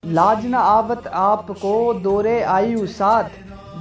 लाज न आवत आपको दोरे आयु साथ,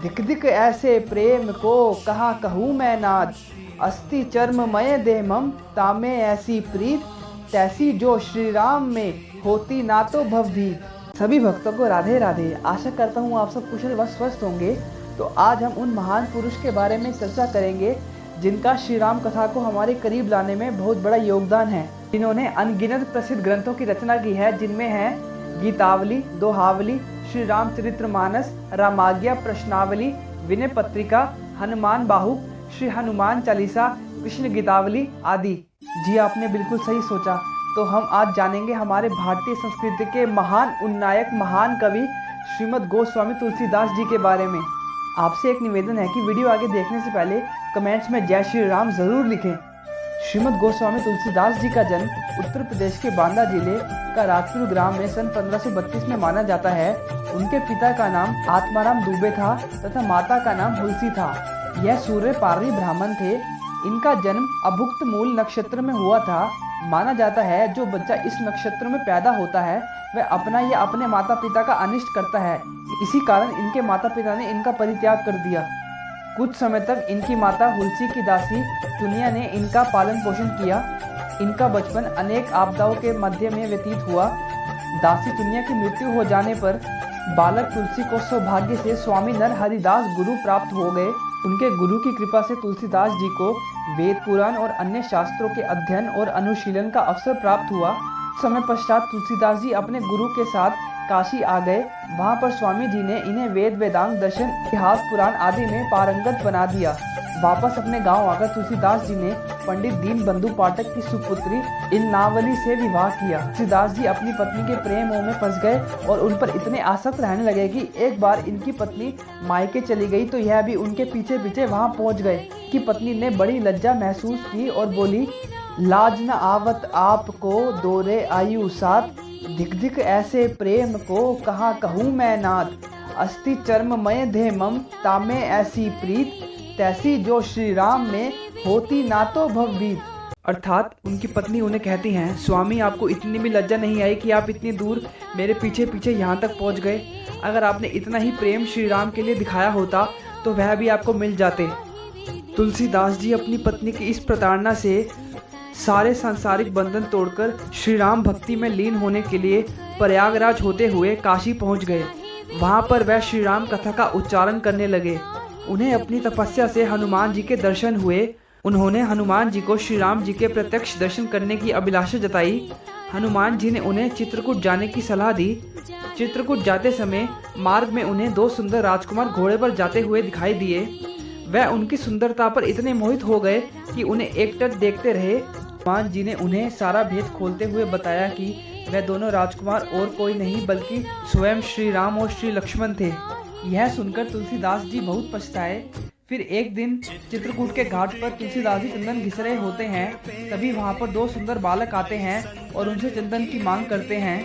धिक धिक ऐसे प्रेम को कहाँ कहूँ मैं नाथ। अस्थि चर्ममय देह मम तामे ऐसी प्रीत, तैसी जो श्री राम में होती ना तो भवभीत। सभी भक्तों को राधे राधे। आशा करता हूँ आप सब कुशल व स्वस्थ होंगे। तो आज हम उन महान पुरुष के बारे में चर्चा करेंगे जिनका श्री राम कथा को हमारे करीब लाने में बहुत बड़ा योगदान है, जिन्होंने अनगिनत प्रसिद्ध ग्रंथों की रचना की है, जिनमें है गीतावली, दोहावली, श्री रामचरितमानस, रामाज्ञा, प्रश्नावली, विनय पत्रिका, हनुमान बाहुक, श्री हनुमान चालीसा, कृष्ण गीतावली आदि। जी आपने बिल्कुल सही सोचा। तो हम आज जानेंगे हमारे भारतीय संस्कृति के महान उन्नायक, महान कवि श्रीमद् गोस्वामी तुलसीदास जी के बारे में। आपसे एक निवेदन है कि वीडियो आगे देखने से पहले कमेंट्स में जय श्री राम जरूर लिखें। श्रीमद् गोस्वामी तुलसीदास जी का जन्म उत्तर प्रदेश के बांदा जिले का राजपुर ग्राम में सन 1532 में माना जाता है। उनके पिता का नाम आत्माराम दुबे था तथा माता का नाम हुलसी था। यह सूर्य पारणी ब्राह्मण थे। इनका जन्म अभुक्त मूल नक्षत्र में हुआ था। माना जाता है जो बच्चा इस नक्षत्र में पैदा होता है वह अपना या अपने माता पिता का अनिष्ट करता है। इसी कारण इनके माता पिता ने इनका परित्याग कर दिया। कुछ समय तक इनकी माता हुलसी की दासी चुनिया ने इनका पालन पोषण किया। इनका बचपन अनेक आपदाओं के मध्य में व्यतीत हुआ। दासी चुनिया की मृत्यु हो जाने पर बालक तुलसी को सौभाग्य से स्वामी नर हरिदास गुरु प्राप्त हो गए। उनके गुरु की कृपा से तुलसीदास जी को वेद पुराण और अन्य शास्त्रों के अध्ययन और अनुशीलन का अवसर प्राप्त हुआ। समय पश्चात तुलसीदास जी अपने गुरु के साथ काशी आ गए। वहाँ पर स्वामी जी ने इन्हें वेद, वेदांत, दर्शन, इतिहास, पुराण आदि में पारंगत बना दिया। वापस अपने गांव आकर तुलसीदास जी ने पंडित दीनबंधु पाठक की सुपुत्री इलनावली से विवाह किया। तुलसीदास जी अपनी पत्नी के प्रेम मोह में फंस गए और उन पर इतने आसक्त रहने लगे कि एक बार इनकी पत्नी मायके चली गई तो यह भी उनके पीछे पीछे वहां पहुंच गए। कि पत्नी ने बड़ी लज्जा महसूस की और बोली, लाज न आवत आपको दोरे आयु साथ, धिक धिक ऐसे प्रेम को कहाँ कहूँ मैं नाथ। अस्थि चर्ममय देह मम तामे ऐसी प्रीत, तैसी जो श्री राम में होती ना तो भवभीत। अर्थात उनकी पत्नी उन्हें कहती हैं, स्वामी आपको इतनी भी लज्जा नहीं आई कि आप इतनी दूर मेरे पीछे पीछे यहाँ तक पहुँच गए। अगर आपने इतना ही प्रेम श्री राम के लिए दिखाया होता तो वह भी आपको मिल जाते। तुलसीदास जी अपनी पत्नी की इस प्रताड़ना से सारे सांसारिक बंधन तोड़कर श्री राम भक्ति में लीन होने के लिए प्रयागराज होते हुए काशी पहुंच गए। वहां पर वह श्री राम कथा का उच्चारण करने लगे। उन्हें अपनी तपस्या से हनुमान जी के दर्शन हुए। उन्होंने हनुमान जी को श्री राम जी के प्रत्यक्ष दर्शन करने की अभिलाषा जताई। हनुमान जी ने उन्हें चित्रकूट जाने की सलाह दी। चित्रकूट जाते समय मार्ग में उन्हें दो सुंदर राजकुमार घोड़े पर जाते हुए दिखाई दिए। वह उनकी सुंदरता पर इतने मोहित हो गए कि उन्हें एकटक देखते रहे। हनुमान जी ने उन्हें सारा भेद खोलते हुए बताया कि वह दोनों राजकुमार और कोई नहीं बल्कि स्वयं श्री राम और श्री लक्ष्मण थे। यह सुनकर तुलसीदास जी बहुत पछताए। फिर एक दिन चित्रकूट के घाट पर तुलसीदास जी चंदन घिस रहे होते हैं। तभी वहां पर दो सुंदर बालक आते हैं और उनसे चंदन की मांग करते हैं।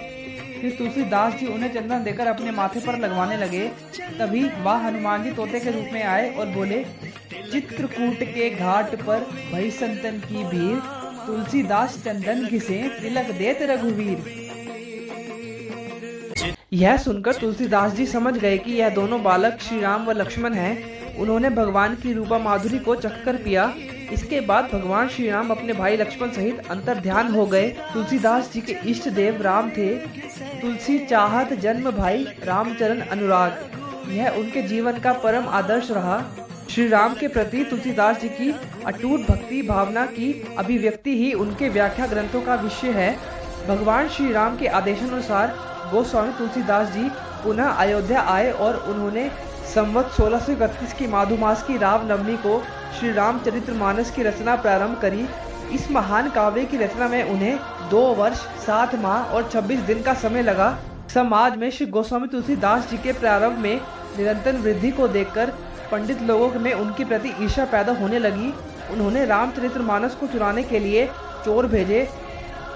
फिर तुलसीदास जी उन्हें चंदन देकर अपने माथे पर लगवाने लगे। तभी वह हनुमान जी तोते के रूप में आए और बोले, चित्रकूट के घाट पर भई संतन की भीड़, तुलसीदास चंदन घिसे तिलक देत रघुवीर। यह सुनकर तुलसीदास जी समझ गए कि यह दोनों बालक श्री राम व लक्ष्मण हैं। उन्होंने भगवान की रूपा माधुरी को चखकर पिया। इसके बाद भगवान श्री राम अपने भाई लक्ष्मण सहित अंतर ध्यान हो गए। तुलसीदास जी के इष्ट देव राम थे। तुलसी चाहत जन्म भाई रामचरण अनुराग, यह उनके जीवन का परम आदर्श रहा। श्री राम के प्रति तुलसीदास जी की अटूट भक्ति भावना की अभिव्यक्ति ही उनके व्याख्या ग्रंथों का विषय है। भगवान श्री राम के आदेशानुसार गोस्वामी तुलसीदास जी पुनः अयोध्या आए और उन्होंने संवत 1631 की माधुमास की रामनवमी को श्री रामचरितमानस की रचना प्रारंभ करी। इस महान काव्य की रचना में उन्हें 2 वर्ष 7 माह और 26 दिन का समय लगा। समाज में श्री गोस्वामी तुलसीदास जी के प्रारंभ में निरंतर वृद्धि को देखकर पंडित लोगों में उनके प्रति ईर्ष्या पैदा होने लगी। उन्होंने रामचरितमानस को चुराने के लिए चोर भेजे।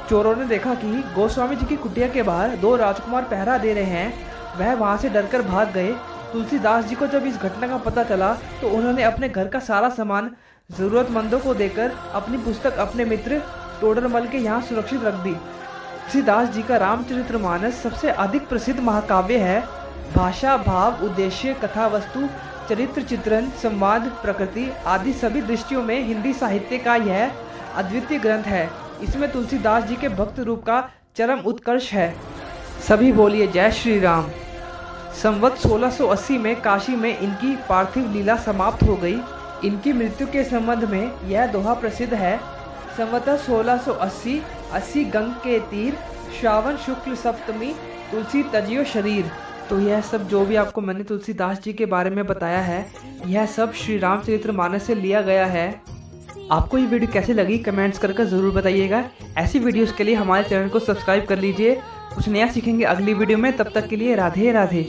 चोरों ने देखा कि गोस्वामी जी की कुटिया के बाहर 2 राजकुमार पहरा दे रहे हैं। वह वहां से डरकर भाग गए। तुलसीदास जी को जब इस घटना का पता चला तो उन्होंने अपने घर का सारा सामान जरूरतमंदों को देकर अपनी पुस्तक अपने मित्र टोडरमल के यहाँ सुरक्षित रख दी। तुलसीदास जी का रामचरितमानस सबसे अधिक प्रसिद्ध महाकाव्य है। भाषा, भाव, उद्देश्य, कथा वस्तु, चरित्र चित्रण, संवाद, प्रकृति आदि सभी दृष्टियों में हिंदी साहित्य का यह अद्वितीय ग्रंथ है। इसमें तुलसीदास जी के भक्त रूप का चरम उत्कर्ष है। सभी बोलिए जय श्री राम। संवत 1680 में काशी में इनकी पार्थिव लीला समाप्त हो गई। इनकी मृत्यु के संबंध में यह दोहा प्रसिद्ध है। संवत 1680 80 गंग के तीर, श्रावण शुक्ल सप्तमी, तुलसी तजियो शरीर। तो यह सब जो भी आपको मैंने तुलसीदास जी के बारे में बताया है, यह सब श्री रामचरितमानस से लिया गया है। आपको ये वीडियो कैसी लगी कमेंट्स करके ज़रूर बताइएगा। ऐसी वीडियोस के लिए हमारे चैनल को सब्सक्राइब कर लीजिए। कुछ नया सीखेंगे अगली वीडियो में, तब तक के लिए राधे राधे।